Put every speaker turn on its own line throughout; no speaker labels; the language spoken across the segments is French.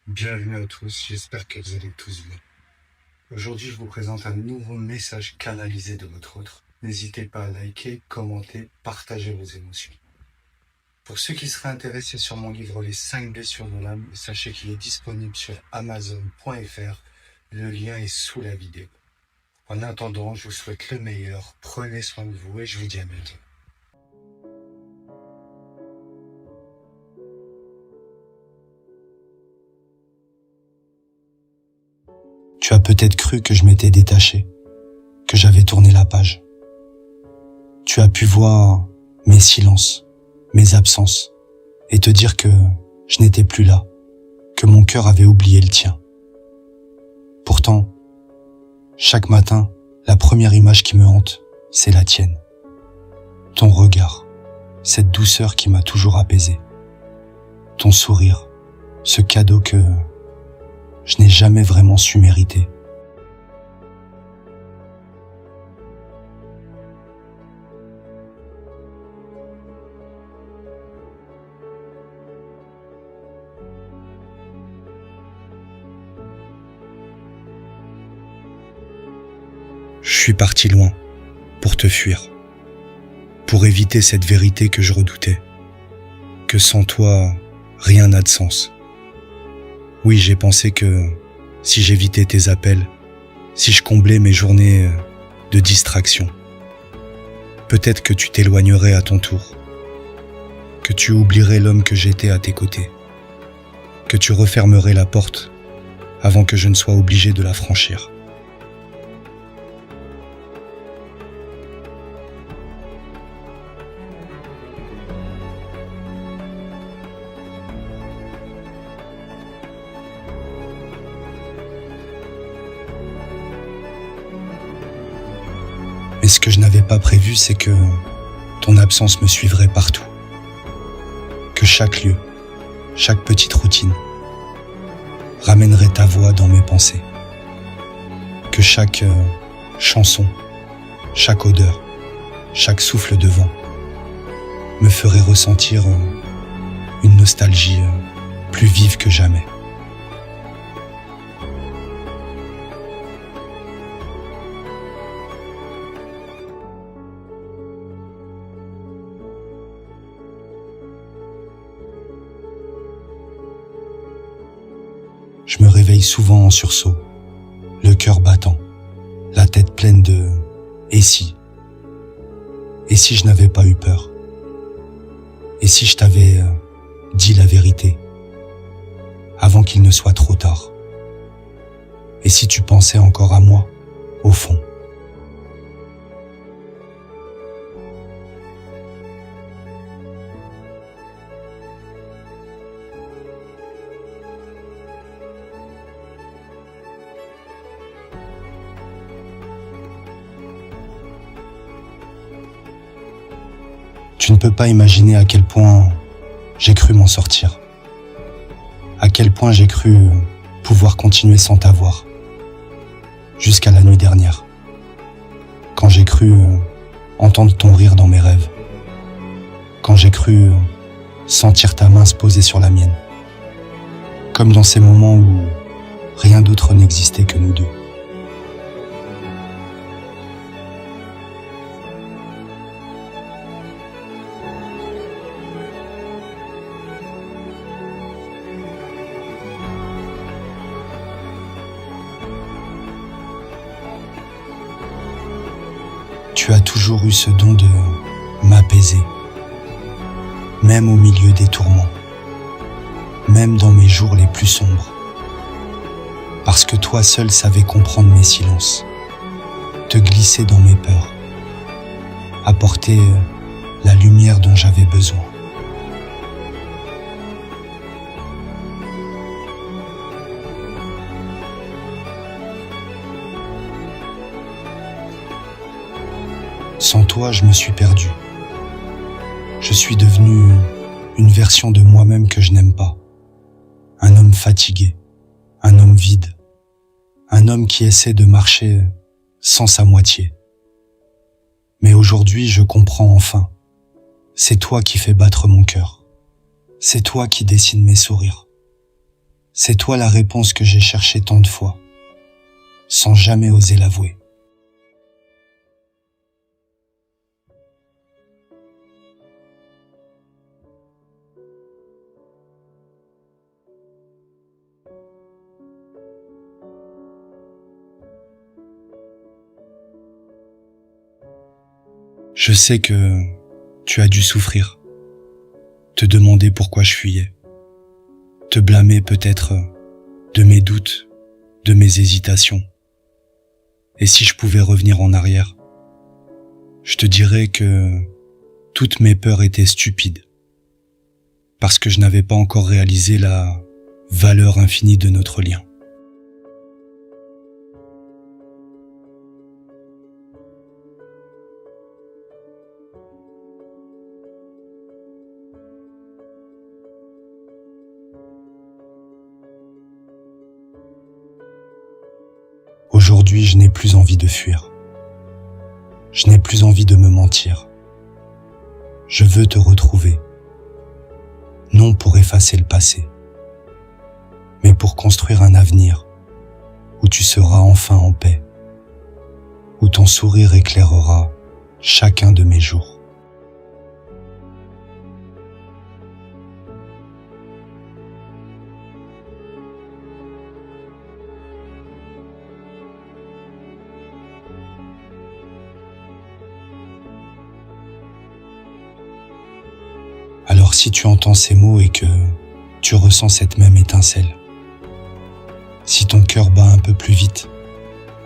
Bienvenue à tous, j'espère que vous allez tous bien. Aujourd'hui, je vous présente un nouveau message canalisé de votre autre. N'hésitez pas à liker, commenter, partager vos émotions. Pour ceux qui seraient intéressés sur mon livre Les 5 blessures de l'âme, sachez qu'il est disponible sur Amazon.fr. Le lien est sous la vidéo. En attendant, je vous souhaite le meilleur, prenez soin de vous et je vous dis à bientôt.
Tu as peut-être cru que je m'étais détaché, que j'avais tourné la page. Tu as pu voir mes silences, mes absences, et te dire que je n'étais plus là, que mon cœur avait oublié le tien. Pourtant, chaque matin, la première image qui me hante, c'est la tienne. Ton regard, cette douceur qui m'a toujours apaisé. Ton sourire, ce cadeau que je n'ai jamais vraiment su mériter. Je suis parti loin, pour te fuir, pour éviter cette vérité que je redoutais, que sans toi, rien n'a de sens. Oui, j'ai pensé que si j'évitais tes appels, si je comblais mes journées de distraction, peut-être que tu t'éloignerais à ton tour, que tu oublierais l'homme que j'étais à tes côtés, que tu refermerais la porte avant que je ne sois obligé de la franchir. Mais ce que je n'avais pas prévu, c'est que ton absence me suivrait partout. Que chaque lieu, chaque petite routine ramènerait ta voix dans mes pensées. Que chaque chanson, chaque odeur, chaque souffle de vent me ferait ressentir une nostalgie plus vive que jamais. Je me réveille souvent en sursaut, le cœur battant, la tête pleine de « et si ?» Et si je n'avais pas eu peur? Et si je t'avais dit la vérité, avant qu'il ne soit trop tard? Et si tu pensais encore à moi, au fond? Tu ne peux pas imaginer à quel point j'ai cru m'en sortir. À quel point j'ai cru pouvoir continuer sans t'avoir. Jusqu'à la nuit dernière. Quand j'ai cru entendre ton rire dans mes rêves. Quand j'ai cru sentir ta main se poser sur la mienne. Comme dans ces moments où rien d'autre n'existait que nous deux. Tu as toujours eu ce don de m'apaiser, même au milieu des tourments, même dans mes jours les plus sombres. Parce que toi seul savais comprendre mes silences, te glisser dans mes peurs, apporter la lumière dont j'avais besoin. Sans toi, je me suis perdu. Je suis devenu une version de moi-même que je n'aime pas. Un homme fatigué, un homme vide, un homme qui essaie de marcher sans sa moitié. Mais aujourd'hui, je comprends enfin. C'est toi qui fais battre mon cœur. C'est toi qui dessines mes sourires. C'est toi la réponse que j'ai cherchée tant de fois, sans jamais oser l'avouer. Je sais que tu as dû souffrir, te demander pourquoi je fuyais, te blâmer peut-être de mes doutes, de mes hésitations. Et si je pouvais revenir en arrière, je te dirais que toutes mes peurs étaient stupides, parce que je n'avais pas encore réalisé la valeur infinie de notre lien. Aujourd'hui, je n'ai plus envie de fuir. Je n'ai plus envie de me mentir. Je veux te retrouver. Non pour effacer le passé, mais pour construire un avenir où tu seras enfin en paix, où ton sourire éclairera chacun de mes jours. Alors si tu entends ces mots et que tu ressens cette même étincelle, si ton cœur bat un peu plus vite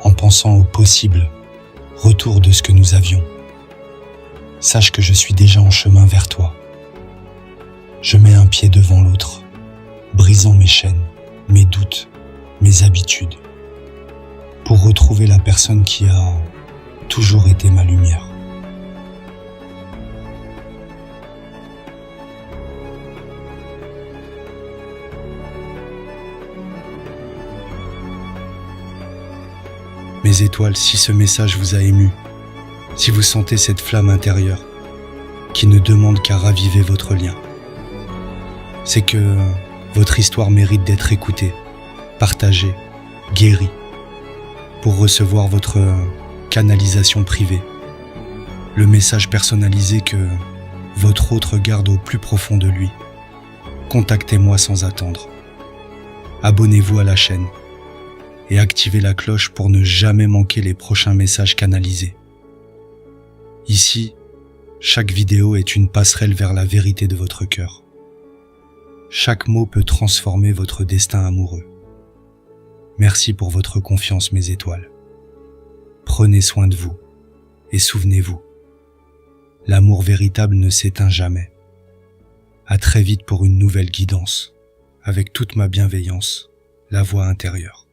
en pensant au possible retour de ce que nous avions, sache que je suis déjà en chemin vers toi. Je mets un pied devant l'autre, brisant mes chaînes, mes doutes, mes habitudes, pour retrouver la personne qui a toujours été ma lumière. Mes étoiles, si ce message vous a ému, si vous sentez cette flamme intérieure qui ne demande qu'à raviver votre lien, c'est que votre histoire mérite d'être écoutée, partagée, guérie, pour recevoir votre canalisation privée, le message personnalisé que votre autre garde au plus profond de lui. Contactez-moi sans attendre. Abonnez-vous à la chaîne et activez la cloche pour ne jamais manquer les prochains messages canalisés. Ici, chaque vidéo est une passerelle vers la vérité de votre cœur. Chaque mot peut transformer votre destin amoureux. Merci pour votre confiance, mes étoiles. Prenez soin de vous et souvenez-vous, l'amour véritable ne s'éteint jamais. À très vite pour une nouvelle guidance, avec toute ma bienveillance, la voix intérieure.